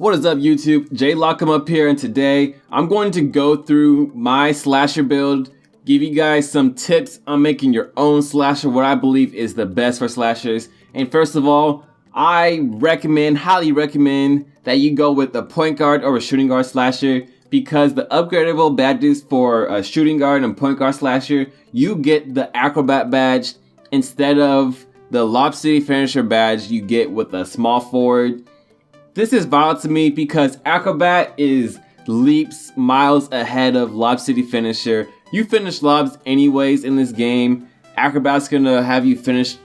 What is up, YouTube? Jlockemup here, and today I'm going to go through my slasher build, give you guys some tips on making your own slasher, what I believe is the best for slashers. And first of all, I highly recommend that you go with a point guard or a shooting guard slasher, because the upgradable badges for a shooting guard and point guard slasher, you get the acrobat badge instead of the Lob City finisher badge you get with a small forward. This is vital to me because acrobat is leaps miles ahead of Lob City finisher. You finish lobs anyways in this game. Acrobat's gonna have you finish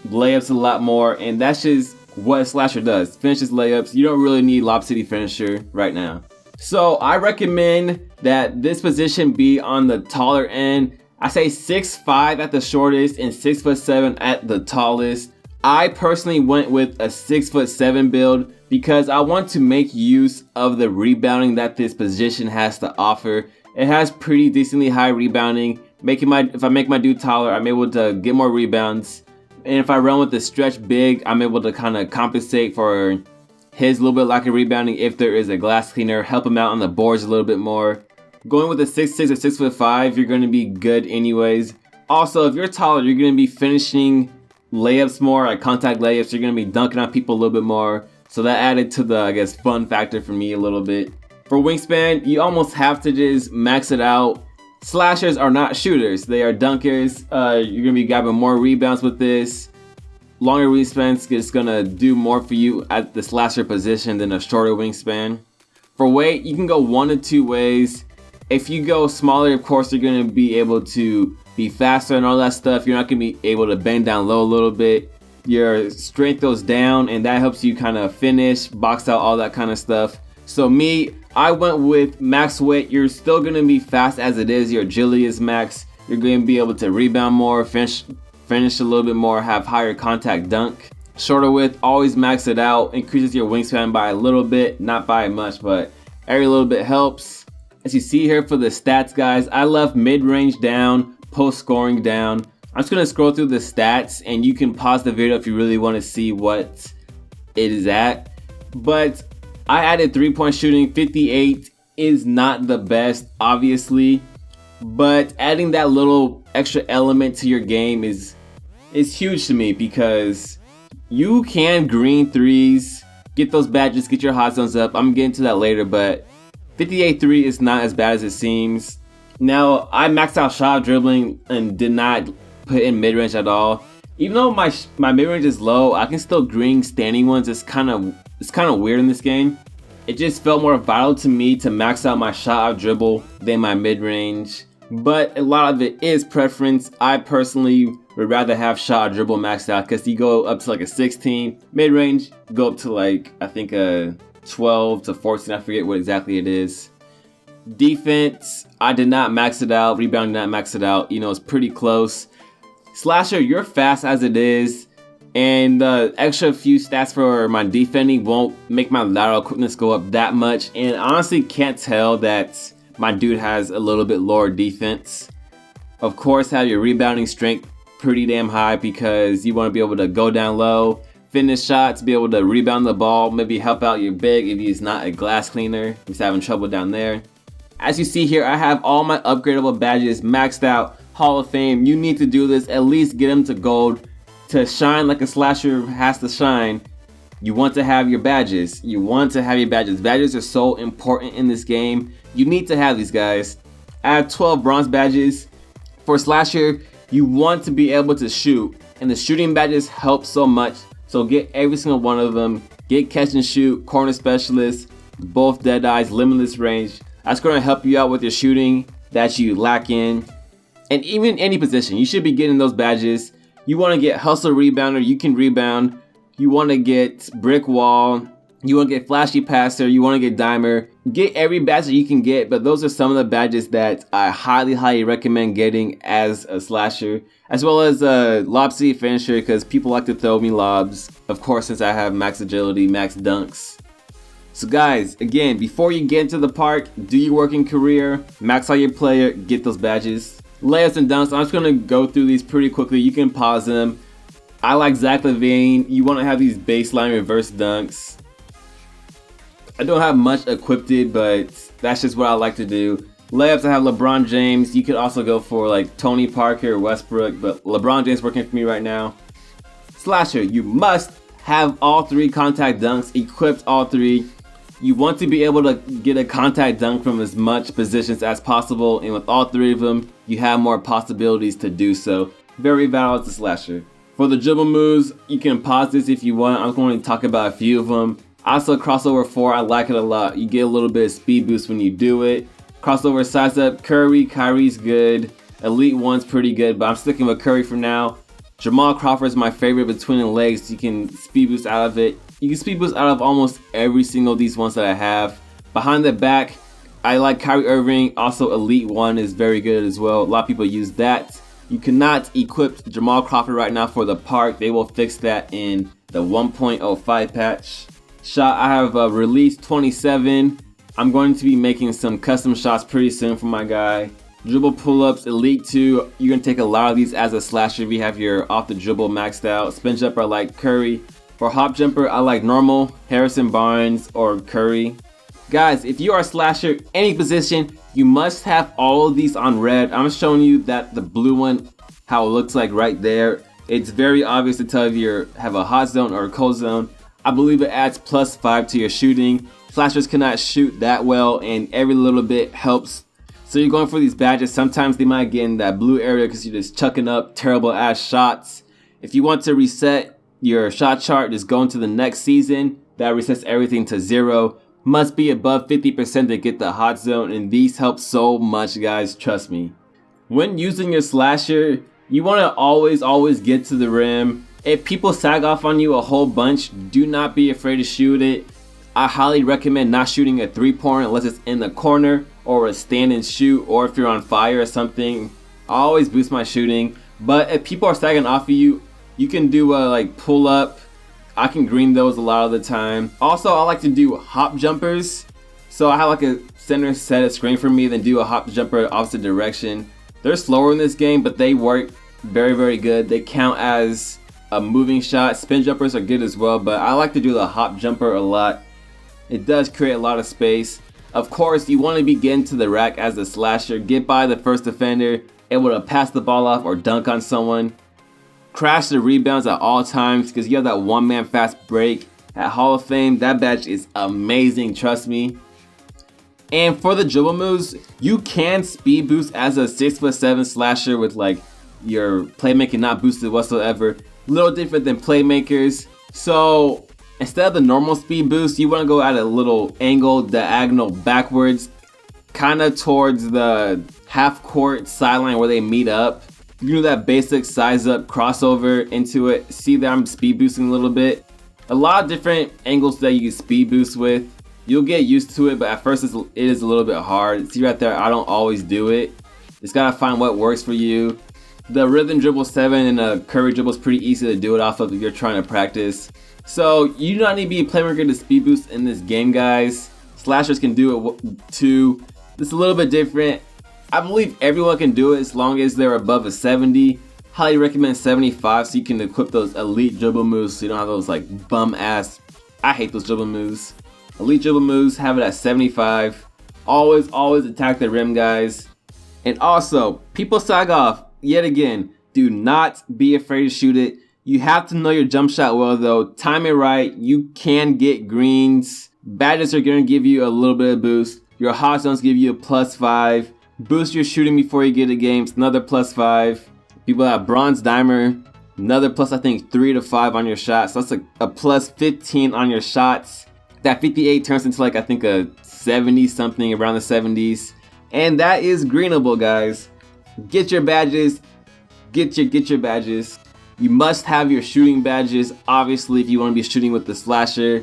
layups a lot more, and that's just what a slasher does. Finishes layups. You don't really need Lob City finisher right now. So I recommend that this position be on the taller end. I say 6'5" at the shortest and 6'7" at the tallest. I personally went with a 6'7" build because I want to make use of the rebounding that this position has to offer. It has pretty decently high rebounding. If I make my dude taller, I'm able to get more rebounds. And if I run with the stretch big, I'm able to kind of compensate for his little bit lack of rebounding if there is a glass cleaner, help him out on the boards a little bit more. Going with a 6'6" or 6'5", you're going to be good anyways. Also, if you're taller, you're going to be finishing layups more, like contact layups. You're going to be dunking on people a little bit more. So that added to the, I guess, fun factor for me a little bit. For wingspan, you almost have to just max it out. Slashers are not shooters, they are dunkers. You're going to be grabbing more rebounds with this. Longer wingspan is going to do more for you at the slasher position than a shorter wingspan. For weight, you can go one of two ways. If you go smaller, of course, you're going to be able to be faster and all that stuff. You're not going to be able to bend down low a little bit. Your strength goes down, and that helps you kind of finish, box out, all that kind of stuff. So me, I went with max weight. You're still going to be fast as it is. Your agility is max. You're going to be able to rebound more, finish a little bit more, have higher contact dunk. Shorter width, always max it out. Increases your wingspan by a little bit, not by much, but every little bit helps. As you see here for the stats, guys, I left mid-range down, post scoring down. I'm just going to scroll through the stats, and you can pause the video if you really want to see what it is at. But I added 3-point shooting. 58 is not the best, obviously, but adding that little extra element to your game is huge to me, because you can green threes, get those badges, get your hot zones up. I'm getting to that later, but 58-3 is not as bad as it seems. Now, I maxed out shot dribbling and did not put in mid-range at all. Even though my mid-range is low, I can still green standing ones. It's kind of weird in this game. It just felt more vital to me to max out my shot out dribble than my mid-range. But a lot of it is preference. I personally would rather have shot out dribble maxed out, because you go up to like a 16. Mid-range, go up to like, I think a 12 to 14. I forget what exactly it is. Defense, I did not max it out. Rebound, did not max it out. You know, it's pretty close. Slasher, you're fast as it is, and the extra few stats for my defending won't make my lateral quickness go up that much. And honestly, can't tell that my dude has a little bit lower defense. Of course, have your rebounding strength pretty damn high, because you want to be able to go down low, finish shots, be able to rebound the ball, maybe help out your big if he's not a glass cleaner, he's having trouble down there. As you see here, I have all my upgradable badges maxed out. Hall of Fame, you need to do this, at least get them to gold. To shine like a slasher has to shine, you want to have your badges. Badges are so important in this game. You need to have these, guys. I have 12 bronze badges. For slasher, you want to be able to shoot, and the shooting badges help so much. So get every single one of them. Get catch and shoot, corner specialist, both dead eyes, limitless range. That's going to help you out with your shooting that you lack in. And even any position, you should be getting those badges. You want to get hustle rebounder, you can rebound. You want to get brick wall. You want to get flashy passer. You want to get dimer. Get every badge that you can get, but those are some of the badges that I highly recommend getting as a slasher. As well as a Lob City finisher, because people like to throw me lobs. Of course, since I have max agility, max dunks. So guys, again, before you get into the park, do your working career, max out your player, get those badges. Layups and dunks, I'm just going to go through these pretty quickly. You can pause them. I like Zach LaVine. You want to have these baseline reverse dunks. I don't have much equipped, but that's just what I like to do. Layups, I have LeBron James. You could also go for like Tony Parker or Westbrook, but LeBron James working for me right now. Slasher, you must have all 3 contact dunks, equipped all 3. You want to be able to get a contact dunk from as much positions as possible, and with all 3 of them, you have more possibilities to do so. Very valid to Slasher. For the dribble moves, you can pause this if you want. I'm going to talk about a few of them. Also, crossover 4, I like it a lot. You get a little bit of speed boost when you do it. Crossover size up, Curry, Kyrie's good. Elite 1's pretty good, but I'm sticking with Curry for now. Jamal Crawford's my favorite between the legs. You can speed boost out of it. You can speed boost out of almost every single of these ones that I have. Behind the back, I like Kyrie Irving. Also, Elite 1 is very good as well. A lot of people use that. You cannot equip Jamal Crawford right now for the park. They will fix that in the 1.05 patch. Shot, I have release 27. I'm going to be making some custom shots pretty soon for my guy. Dribble pull-ups, Elite 2. You're going to take a lot of these as a slasher if you have your off the dribble maxed out. Spin jumper, I like Curry. For hop jumper, I like normal, Harrison Barnes, or Curry. Guys, if you are a slasher, any position, you must have all of these on red. I'm showing you that the blue one, how it looks like right there. It's very obvious to tell if you have a hot zone or a cold zone. I believe it adds +5 to your shooting. Slashers cannot shoot that well, and every little bit helps. So you're going for these badges. Sometimes they might get in that blue area because you're just chucking up terrible ass shots. If you want to reset your shot chart, just go into the next season. That resets everything to 0. Must be above 50% to get the hot zone, and these help so much, guys, trust me. When using your slasher, you want to always get to the rim. If people sag off on you a whole bunch, do not be afraid to shoot it. I highly recommend not shooting a 3-pointer unless it's in the corner or a stand and shoot, or if you're on fire or something. I always boost my shooting, but if people are sagging off of you, you can do a like pull up. I can green those a lot of the time. Also, I like to do hop jumpers. So I have like a center set a screen for me, then do a hop jumper opposite direction. They're slower in this game, but they work very good. They count as a moving shot. Spin jumpers are good as well, but I like to do the hop jumper a lot. It does create a lot of space. Of course, you want to be getting to the rack as a slasher. Get by the first defender, able to pass the ball off or dunk on someone. Crash the rebounds at all times because you have that one-man fast break. At Hall of Fame, that badge is amazing, trust me. And for the dribble moves, you can speed boost as a 6'7" slasher with like your playmaking not boosted whatsoever. A little different than playmakers. So instead of the normal speed boost, you want to go at a little angle, diagonal backwards, kind of towards the half court sideline where they meet up. You do that basic size up crossover into it. See that I'm speed boosting a little bit. A lot of different angles that you can speed boost with. You'll get used to it, but at first it is a little bit hard. See right there, I don't always do it. Just gotta find what works for you. The rhythm dribble 7 and a Curry dribble is pretty easy to do it off of if you're trying to practice. So you do not need to be a playmaker to speed boost in this game, guys. Slashers can do it too. It's a little bit different. I believe everyone can do it as long as they're above a 70. Highly recommend 75 so you can equip those elite dribble moves so you don't have those like bum ass. I hate those dribble moves. Elite dribble moves, have it at 75. Always attack the rim, guys. And also, people sag off. Yet again, do not be afraid to shoot it. You have to know your jump shot well though. Time it right. You can get greens. Badges are going to give you a little bit of boost. Your hot zones give you a +5. Boost your shooting before you get a game. It's another +5. People have bronze dimer. Another plus I think 3 to 5 on your shots. So that's a +15 on your shots. That 58 turns into like I think a 70 something, around the 70s. And that is greenable, guys. Get your badges. Get your badges. You must have your shooting badges, obviously, if you want to be shooting with the slasher.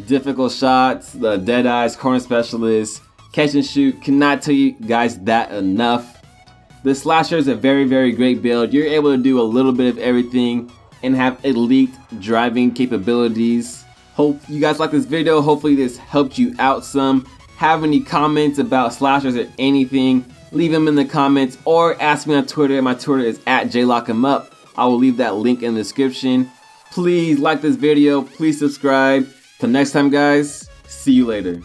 Difficult shots, the dead eyes, corner specialist, catch and shoot. Cannot tell you guys that enough. The slasher is a very great build. You're able to do a little bit of everything and have elite driving capabilities. Hope you guys like this video. Hopefully this helped you out some. Have any comments about slashers or anything, leave them in the comments or ask me on Twitter. My Twitter is @Jlockemup. I will leave that link in the description. Please like this video. Please subscribe. Till next time, guys. See you later.